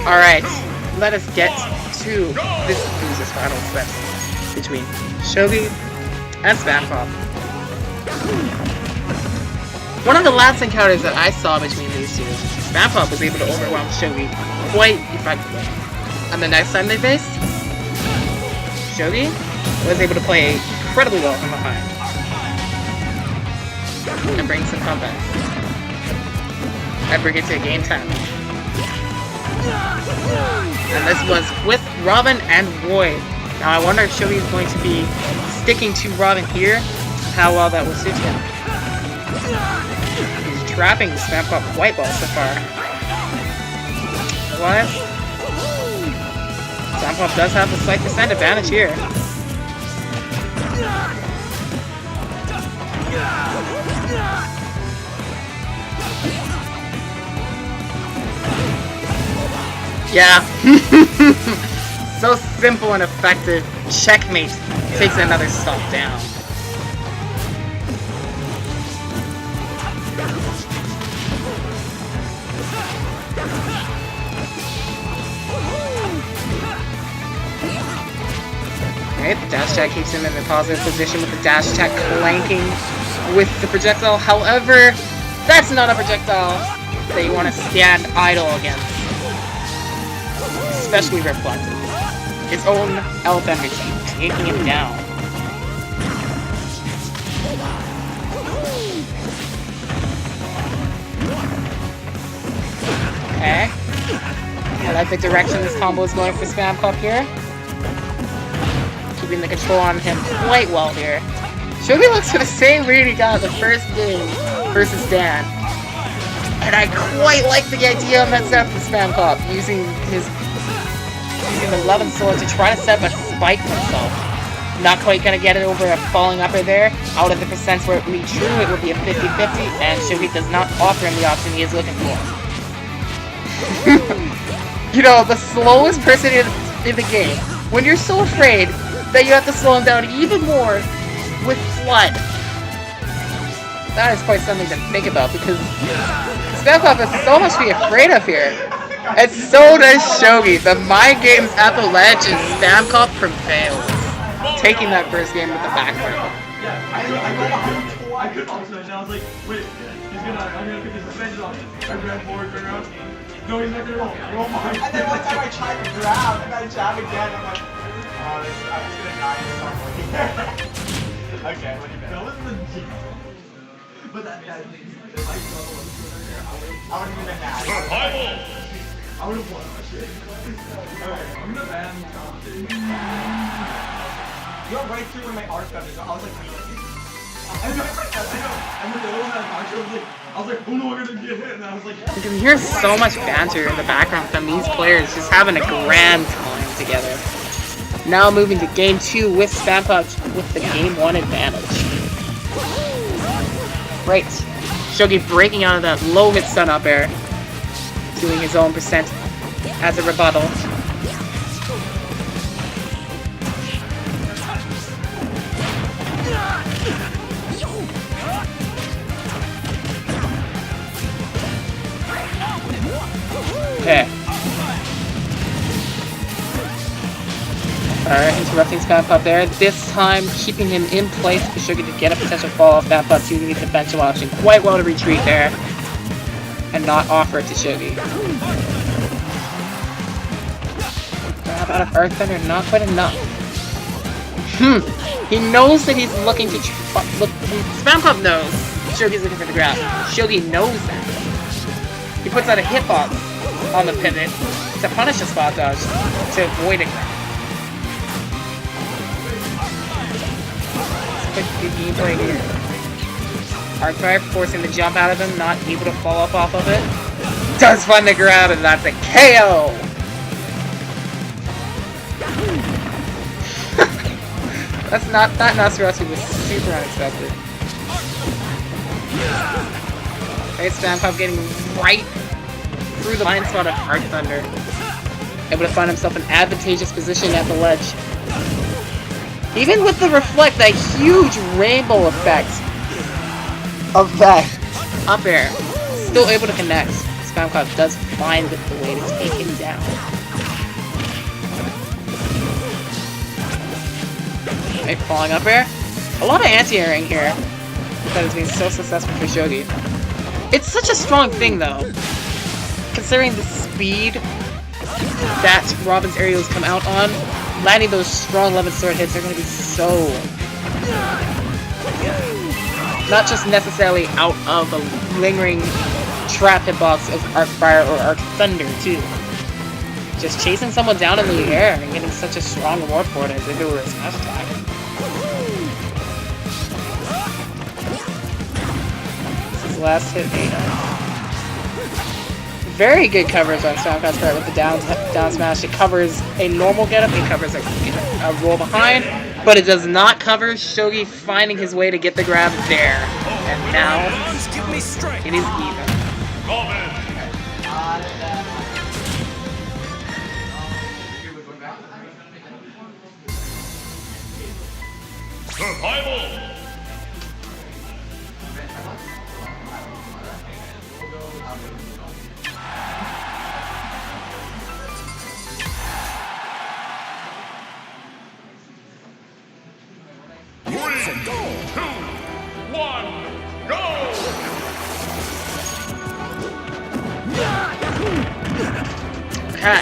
Alright, let us get to this losers final set between Shoghi and SpamCop. One of the last encounters that I saw between these two, SpamCop was able to overwhelm Shoghi quite effectively. And the next time they faced, Shoghi was able to play incredibly well from behind and bring some comebacks and bring it to game 10. And this was with Robin and Roy. Now I wonder if Shoghi is going to be sticking to Robin here, how well that will suit him. He's trapping SpamCop quite well so far. Otherwise, SpamCop does have a slight percent advantage here. Yeah. So simple and effective. Checkmate takes another stop down. Alright, the dash attack keeps him in a positive position with the dash attack clanking with the projectile. However, that's not a projectile that you want to stand idle against. Especially reflected. His own elephant machine, taking him down. Okay. I like the direction this combo is going for SpamCop here. Keeping the control on him quite well here. Shoghi looks for the same read he got in the first game versus Dan. And I quite like the idea of that set from SpamCop, using the 11 sword to try to set up a spike for himself. Not quite gonna get it over a falling upper there. Out of the percents where it would be true, it would be a 50-50, and Shoghi does not offer him the option he is looking for. You know, the slowest person in the game, when you're so afraid that you have to slow him down even more with Flood. That is quite something to think about, because SpamCop has so much to be afraid of here. And so does Shoghi. The mind games at the ledge and SpamCop prevails, taking that first game with the back row. I could also, and I was like, wait, I'm gonna pick his suspension off. I grabbed forward, turn around. No, he's not gonna roll mine. And then one time I tried to grab, and I jab again, I'm like, oh, I'm just gonna die in some working. Okay, what do you bet? That was legit. But that guy, the light level was there. I wouldn't even have had. I would have won my shit. Alright, I'm gonna ban commentating. You went right through when my arc got it. I was like, I know. And then the other one had an arc, I was like, oh no, I'm gonna get hit. And I was like, You can hear so much banter in the background from these players just having a grand time together. Now moving to game 2 with SpamCop with the game 1 advantage. Right. Shoghi breaking out of that low hit stun up air, doing his own percent as a rebuttal. Okay. Alright, interrupting SpamCop there. This time keeping him in place for Shoghi to get a potential fall off. SpamCop using his defensive option quite well to retreat there and not offer it to Shoghi. Grab out of Earth Thunder, not quite enough. He knows that he's looking to SpamCop knows Shoghi's looking for the grab. Shoghi knows that. He puts out a hitbox on the pivot to punish a spot dodge to avoid a grab. Good gameplay here. Hard drive forcing the jump out of him, not able to fall up off of it. Does find the grab, and that's a KO! That Nosferatu was super unexpected. Okay, SpamCop getting right through the blind spot of Arc Thunder. Able to find himself an advantageous position at the ledge. Even with the reflect, that huge rainbow effect of that up air, still able to connect. SpamCop does find the way to take him down. Right, falling up air. A lot of anti-airing here that has been so successful for Shoghi. It's such a strong thing though, considering the speed that Robin's aerials come out on. Landing those strong 11 sword hits are going to be so... not just necessarily out of a lingering trap hitbox of Arc Fire or Arc Thunder too. Just chasing someone down in the air and getting such a strong reward for it as if it were a smash attack. This is last hit data. Very good coverage on SpamCop's part with the down smash. It covers a normal getup, it covers a roll behind, but it does not cover Shoghi finding his way to get the grab there. And now it is even. Survival! Okay.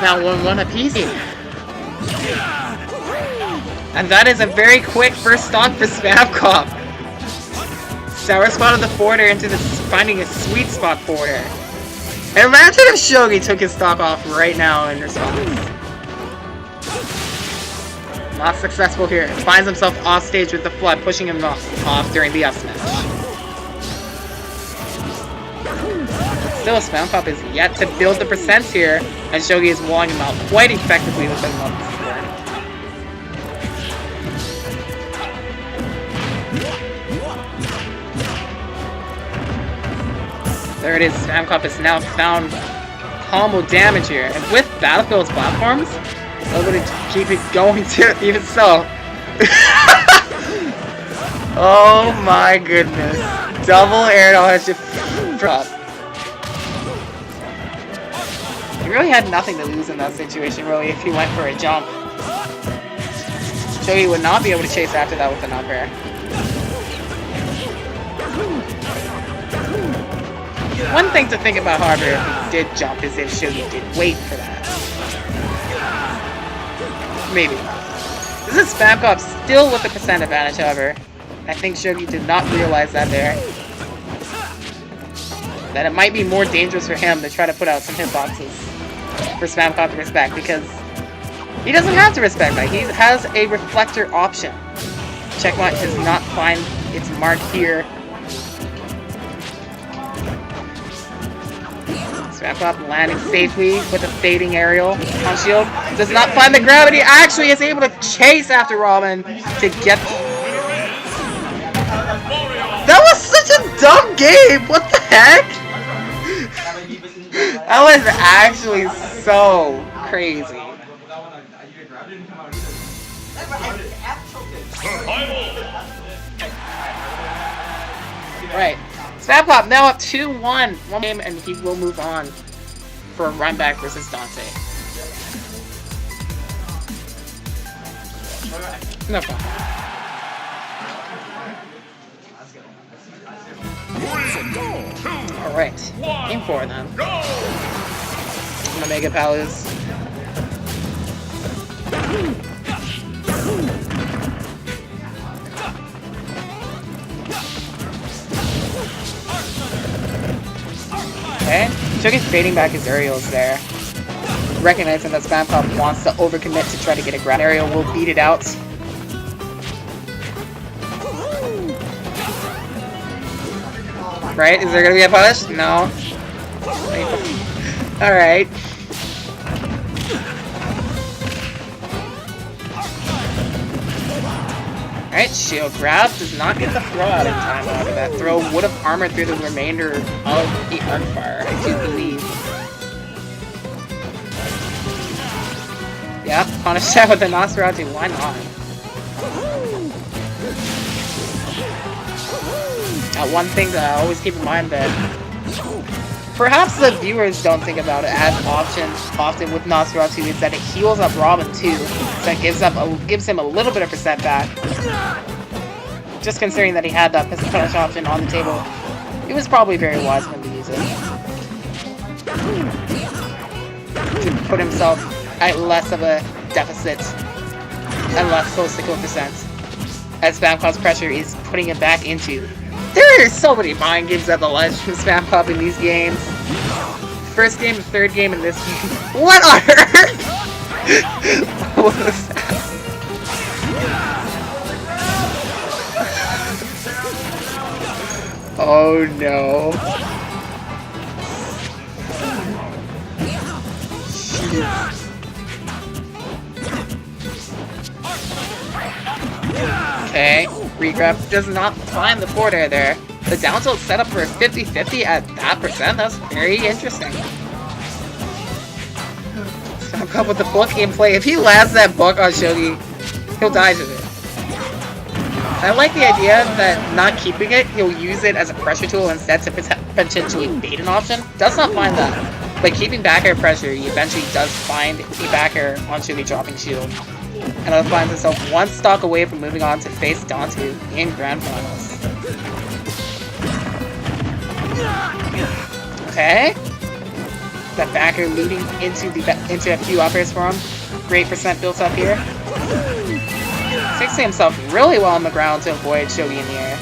Now 1-1 apiece. And that is a very quick first stock for SpamCop. Sour spotted the forwarder into finding a sweet spot forwarder. Imagine if Shoghi took his stock off right now in response. Not successful here. Finds himself off stage with the flood, pushing him off during the up smash. Still, SpamCop is yet to build the percents here, and Shoghi is walling him out quite effectively with his level support. There it is. SpamCop has now found combo damage here, and with Battlefield's platforms, able to keep it going too, even so. Oh my goodness. Double air dodge drop. He really had nothing to lose in that situation, really, if he went for a jump. Shoghi would not be able to chase after that with an up air. One thing to think about, however, if he did jump is if Shoghi did wait for that. Maybe. This is SpamCop still with the percent advantage, however. I think Shoghi did not realize that there. That it might be more dangerous for him to try to put out some hitboxes for SpamCop to respect, because he doesn't have to respect that. He has a reflector option. Checkmate does not find its mark here. SpamCop landing safely with a fading aerial on shield. Does not find the gravity. Actually is able to chase after Robin to get... That was such a dumb game! What the heck? That was actually so crazy. Right. SpamCop now up 2-1. One game and he will move on for a run back versus Dante. No problem. Alright. Game 4 then. Omega Palace. Okay, Shoghi's fading back his aerials there. Recognizing that SpamCop wants to overcommit to try to get a grab. Aerial will beat it out. Right? Is there gonna be a punish? No. Alright. Alright, shield grab does not get the throw out in time. However, that throw would have armored through the remainder of the arc fire, I do believe. Yep, punish that with the Nosferatu, why not? One thing that I always keep in mind that perhaps the viewers don't think about it as often with Nosferatu is that it heals up Robin too. So that gives him a little bit of percent back. Just considering that he had that punish option on the table, it was probably very wise of him to use it. To put himself at less of a deficit and less close to kill percent. As SpamCop's pressure is putting it back into. There are so many mind games at the ledge from SpamCop in these games. First game, third game in this game. What on earth? What was that? Oh no. Okay, regrab does not find the forward air there. The down tilt set up for a 50-50 at that percent. That's very interesting. SpamCop with the book gameplay. If he lands that book on Shoghi, he'll die to it. I like the idea that not keeping it, he'll use it as a pressure tool instead to potentially bait an option. Does not find that. By keeping back air pressure, he eventually does find a back air on Shoghi dropping shield. And it finds himself one stock away from moving on to face Dantu in Grand Finals. Okay. That backer leading into a few uppers for him. Great percent built up here. Fixing himself really well on the ground to avoid Shoghi in the air.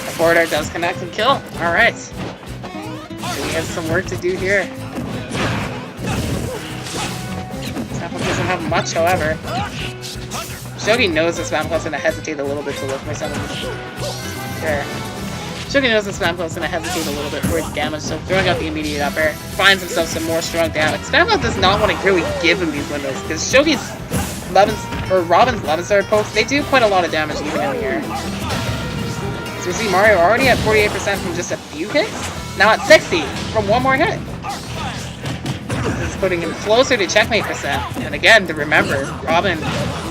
The forward air does connect and kill. Alright. So he has some work to do here. SpamCop doesn't have much, however. Shoghi knows that SpamCop's gonna hesitate a little bit to look for some of this. There. Shoghi knows that SpamCop's gonna hesitate a little bit for its damage, so throwing out the immediate upper finds himself some more strong damage. SpamCop does not want to really give him these windows, because Shoghi's Robin's 11 star pokes, they do quite a lot of damage even in the air. So we see Mario already at 48% from just a few hits, now at 60 from one more hit. This is putting him closer to checkmate percent, and again, to remember, Robin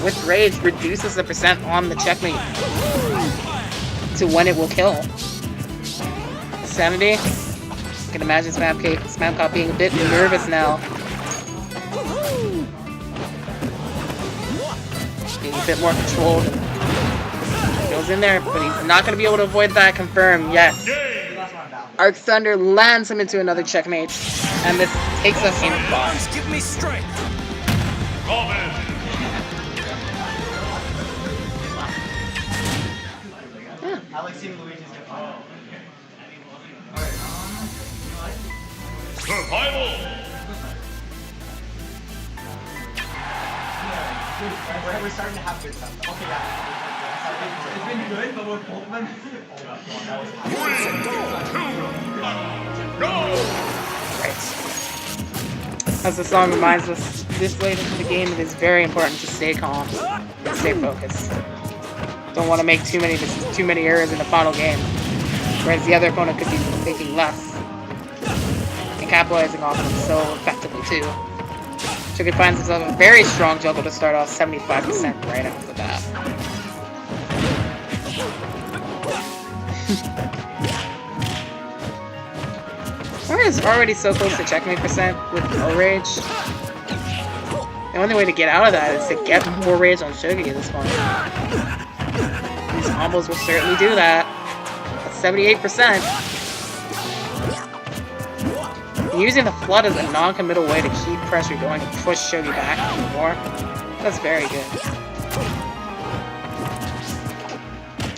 with Rage reduces the percent on the checkmate to when it will kill. 70. I can imagine SpamCop being a bit nervous now. Being a bit more controlled. Goes in there, but he's not going to be able to avoid that. Confirm, yes. Arc Thunder lands him into another checkmate, and this takes us in 5. Give me strength. Yeah. I like seeing Luigi's get fun. Survival. We're starting to have good stuff. Okay, yeah. It's been good, but with both of them. 3, 2, 1, go! Right. As the song reminds us, this late into the game, it is very important to stay calm and stay focused. Don't want to make too many errors in the final game, whereas the other opponent could be making less and capitalizing off of them so effectively too. Shoghi finds himself a very strong juggle to start off 75% right off the bat. Mario is already so close to checkmate percent with no rage. The only way to get out of that is to get more rage on Shoghi at this point. These combos will certainly do that. At 78%. Using the flood as a non-committal way to keep pressure going and push Shoghi back even more. That's very good.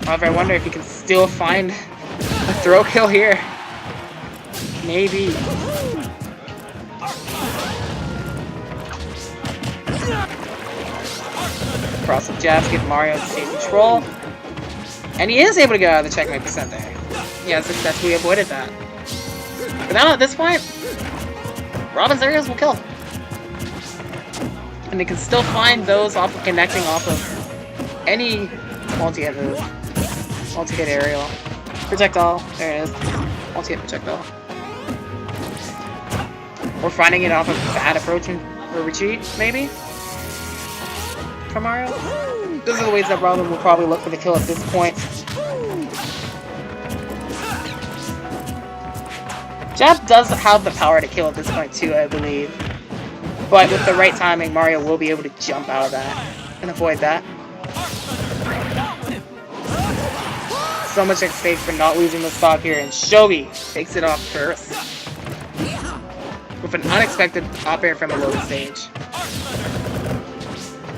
However, I wonder if he can still find a throw kill here. Maybe. Cross the jabs, give Mario to take control. And he is able to get out of the checkmate percent there. He has successfully avoided that. But now at this point, Robin's areas will kill. And they can still find those off of connecting off of any multi-hit move. Multi-hit aerial. Projectile. There it is. Multi-hit projectile. Or finding it off a bad approach or retreat, maybe? From Mario? Those are the ways that Robin will probably look for the kill at this point. Jab does have the power to kill at this point too, I believe. But with the right timing, Mario will be able to jump out of that and avoid that. So much at stake for not losing the stock here, and Shoghi takes it off first. With an unexpected up air from a low stage.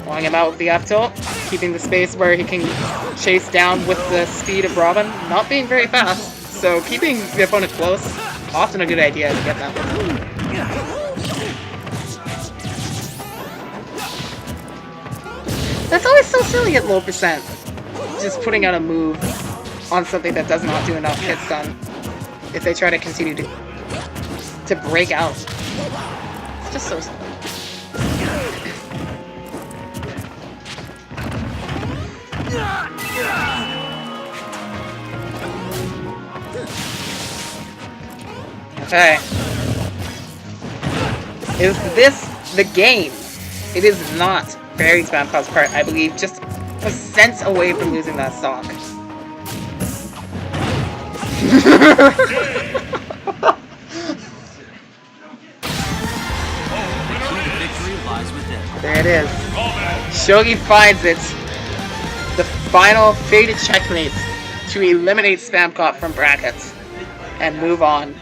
Long him out with the up tilt, keeping the space where he can chase down with the speed of Robin, not being very fast, so keeping the opponent close, often a good idea to get that one. That's always so silly at low percent, just putting out a move on something that does not do enough hit stun if they try to continue to break out. It's just so silly. Okay. Is this the game? It is not. Very SpamCop's part, I believe, just a cent away from losing that stock. There it is. Shoghi finds it. The final faded checkmate to eliminate SpamCop from brackets and move on.